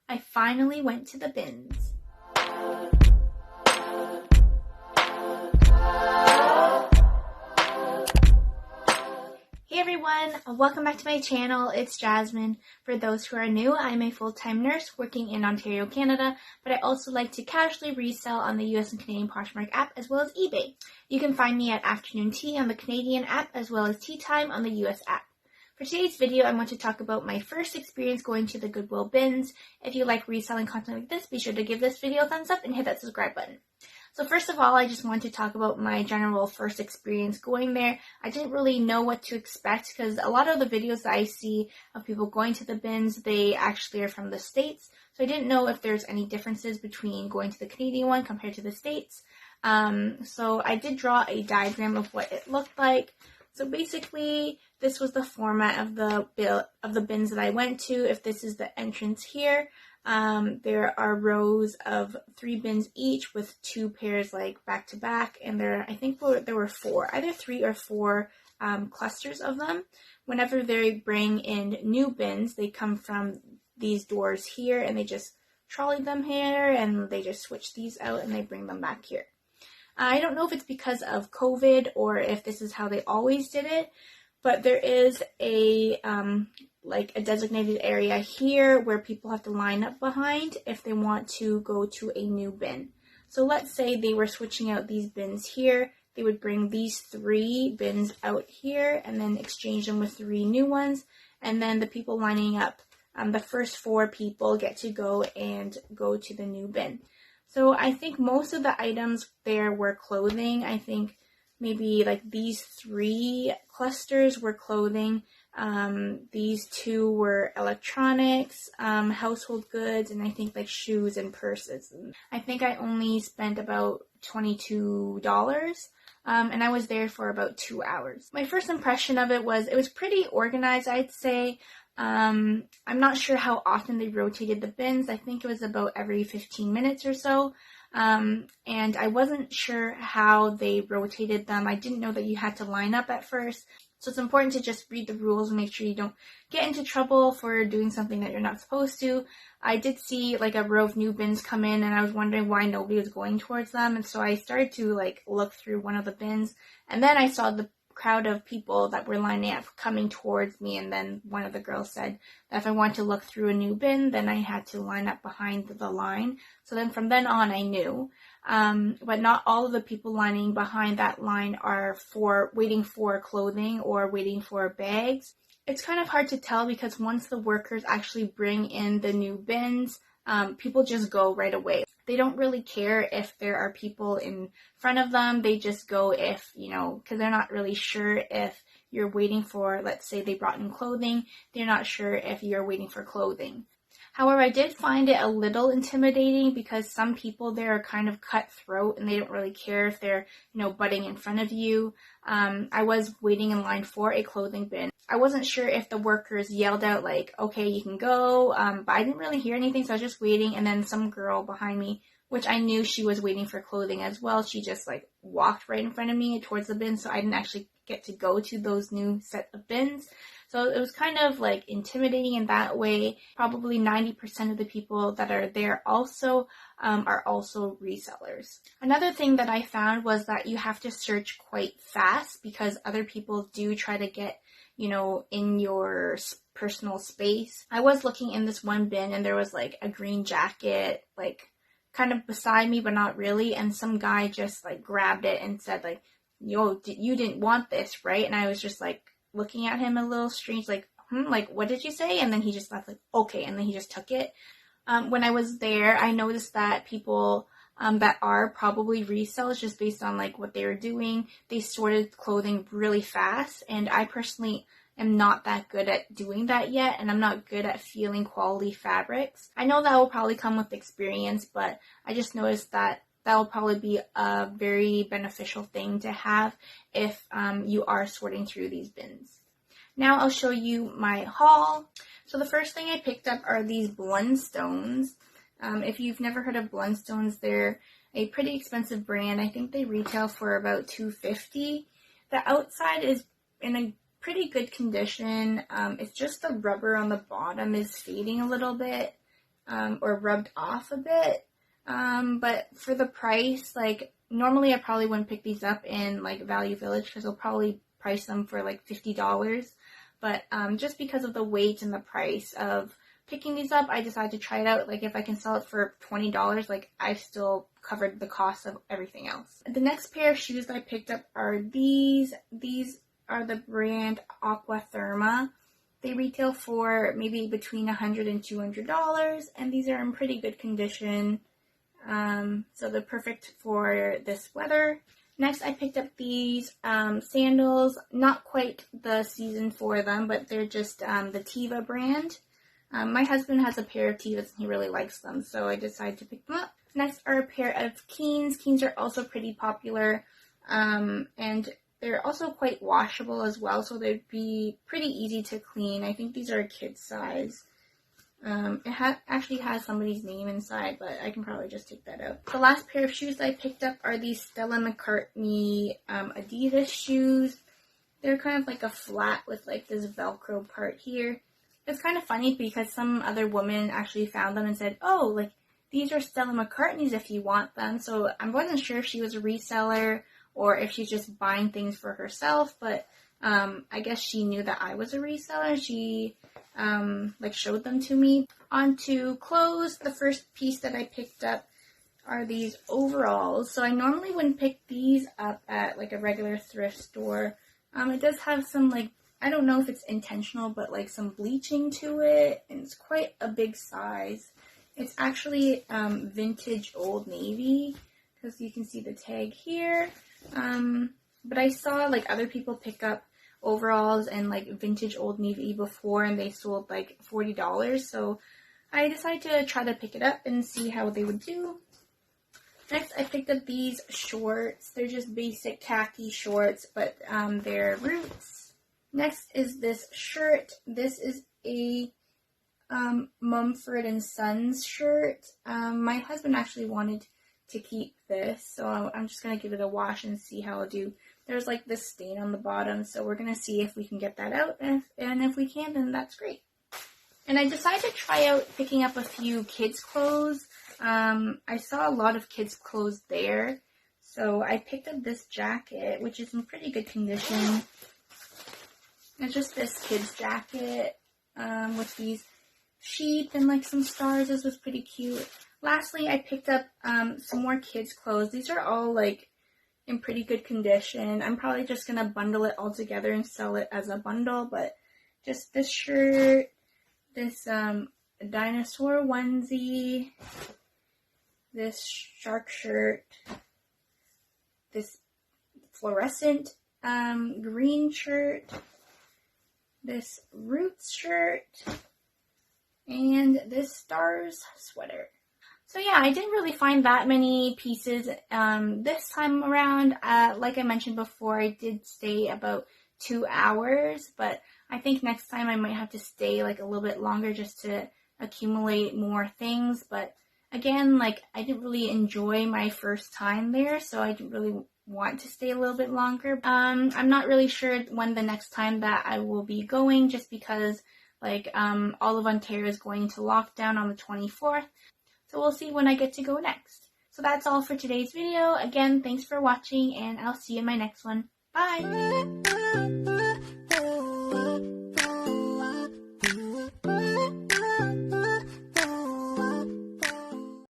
I finally went to the bins. Hey everyone, welcome back to my channel. It's Jasmine. For those who are new, I'm a full-time nurse working in Ontario, Canada, but I also like to casually resell on the US and Canadian Poshmark app as well as eBay. You can find me at Afternoon Tea on the Canadian app as well as Tea Time on the US app. For today's video, I want to talk about my first experience going to the Goodwill bins. If you like reselling content like this, be sure to give this video a thumbs up and hit that subscribe button. So first of all, I just want to talk about my general first experience going there. I didn't really know what to expect because a lot of the videos that I see of people going to the bins, they actually are from the States. So I didn't know if there's any differences between going to the Canadian one compared to the States. So I did draw a diagram of what it looked like. So basically, this was the format of the bins that I went to. If this is the entrance here, there are rows of 3 bins each with 2 pairs like back to back, and I think there were 4, either 3 or 4 clusters of them. Whenever they bring in new bins, they come from these doors here, and they just trolley them here, and they just switch these out, and they bring them back here. I don't know if it's because of COVID or if this is how they always did it, but there is a designated area here where people have to line up behind if they want to go to a new bin. So let's say they were switching out these bins here. They would bring these 3 bins out here and then exchange them with 3 new ones. And then the people lining up, the first 4 people get to go to the new bin. So I think most of the items there were clothing. I think maybe like these 3 clusters were clothing. These 2 were electronics, household goods, and I think like shoes and purses. I think I only spent about $22, and I was there for about 2 hours. My first impression of it was pretty organized, I'd say. I'm not sure how often they rotated the bins. I think it was about every 15 minutes or so. And I wasn't sure how they rotated them. I didn't know that you had to line up at first. So it's important to just read the rules and make sure you don't get into trouble for doing something that you're not supposed to. I did see like a row of new bins come in, and I was wondering why nobody was going towards them. And so I started to like look through one of the bins, and then I saw the crowd of people that were lining up coming towards me, and then one of the girls said that if I wanted to look through a new bin, then I had to line up behind the line. So then from then on I knew, but not all of the people lining behind that line are waiting for clothing or waiting for bags. It's kind of hard to tell because once the workers actually bring in the new bins, people just go right away. They don't really care if there are people in front of them. They just go if, because they're not really sure if you're waiting for, let's say they brought in clothing, they're not sure if you're waiting for clothing. However, I did find it a little intimidating because some people there are kind of cutthroat and they don't really care if they're, butting in front of you. I was waiting in line for a clothing bin. I wasn't sure if the workers yelled out like, okay, you can go, but I didn't really hear anything, so I was just waiting. And then some girl behind me, which I knew she was waiting for clothing as well, she just like walked right in front of me towards the bin, so I didn't actually get to go to those new set of bins. So it was kind of like intimidating in that way. Probably 90% of the people that are there also are also resellers. Another thing that I found was that you have to search quite fast because other people do try to get, in your personal space. I was looking in this one bin and there was like a green jacket, like kind of beside me, but not really. And some guy just like grabbed it and said like, yo, you didn't want this, right? And I was just like looking at him a little strange, like, like, what did you say? And then he just left like, okay. And then he just took it. When I was there, I noticed that people that are probably resellers, just based on like what they were doing, they sorted clothing really fast. And I personally am not that good at doing that yet, and I'm not good at feeling quality fabrics. I know that will probably come with experience, but I just noticed that will probably be a very beneficial thing to have if you are sorting through these bins. Now I'll show you my haul. So the first thing I picked up are these Blundstones. If you've never heard of Blundstones, they're a pretty expensive brand. I think they retail for about $2.50. The outside is in a pretty good condition. It's just the rubber on the bottom is fading a little bit. or rubbed off a bit. But for the price, like, normally I probably wouldn't pick these up in, like, Value Village because they'll probably price them for, like, $50. But just because of the weight and the price of picking these up, I decided to try it out. Like, if I can sell it for $20, like, I've still covered the cost of everything else. The next pair of shoes that I picked up are these. These are the brand Aqua Therma. They retail for maybe between $100 and $200, and these are in pretty good condition. So they're perfect for this weather. Next, I picked up these sandals. Not quite the season for them, but they're just the Teva brand. My husband has a pair of Tevas and he really likes them, so I decided to pick them up. Next are a pair of Keens. Keens are also pretty popular, and they're also quite washable as well, so they'd be pretty easy to clean. I think these are a kid's size. It actually has somebody's name inside, but I can probably just take that out. The last pair of shoes I picked up are these Stella McCartney Adidas shoes. They're kind of like a flat with like this Velcro part here. It's kind of funny because some other woman actually found them and said, oh, like, these are Stella McCartney's if you want them. So I wasn't sure if she was a reseller or if she's just buying things for herself, but I guess she knew that I was a reseller. She like showed them to me. On to clothes. The first piece that I picked up are these overalls. So I normally wouldn't pick these up at like a regular thrift store. It does have some, like, I don't know if it's intentional, but like some bleaching to it, and it's quite a big size. It's actually vintage Old Navy, because you can see the tag here. But I saw like other people pick up overalls and like vintage Old Navy before, and they sold like $40. So I decided to try to pick it up and see how they would do. Next, I picked up these shorts. They're just basic khaki shorts, but they're Roots. Next is this shirt. This is a Mumford & Sons shirt. My husband actually wanted to keep this, so I'm just going to give it a wash and see how it'll do. There's like this stain on the bottom, so we're going to see if we can get that out, and if we can, then that's great. And I decided to try out picking up a few kids' clothes. I saw a lot of kids' clothes there, so I picked up this jacket, which is in pretty good condition. It's just this kid's jacket with these sheep and like some stars. This was pretty cute. Lastly, I picked up some more kids' clothes. These are all like in pretty good condition. I'm probably just going to bundle it all together and sell it as a bundle, but just this shirt, this dinosaur onesie, this shark shirt, this fluorescent green shirt, this Roots shirt, and this Stars sweater. So yeah, I didn't really find that many pieces this time around. Like I mentioned before, I did stay about 2 hours, but I think next time I might have to stay like a little bit longer just to accumulate more things. But again, like, I didn't really enjoy my first time there, so I didn't really want to stay a little bit longer. I'm not really sure when the next time that I will be going, just because like all of Ontario is going into lockdown on the 24th. So we'll see when I get to go next. So that's all for today's video. Again, thanks for watching, and I'll see you in my next one. Bye!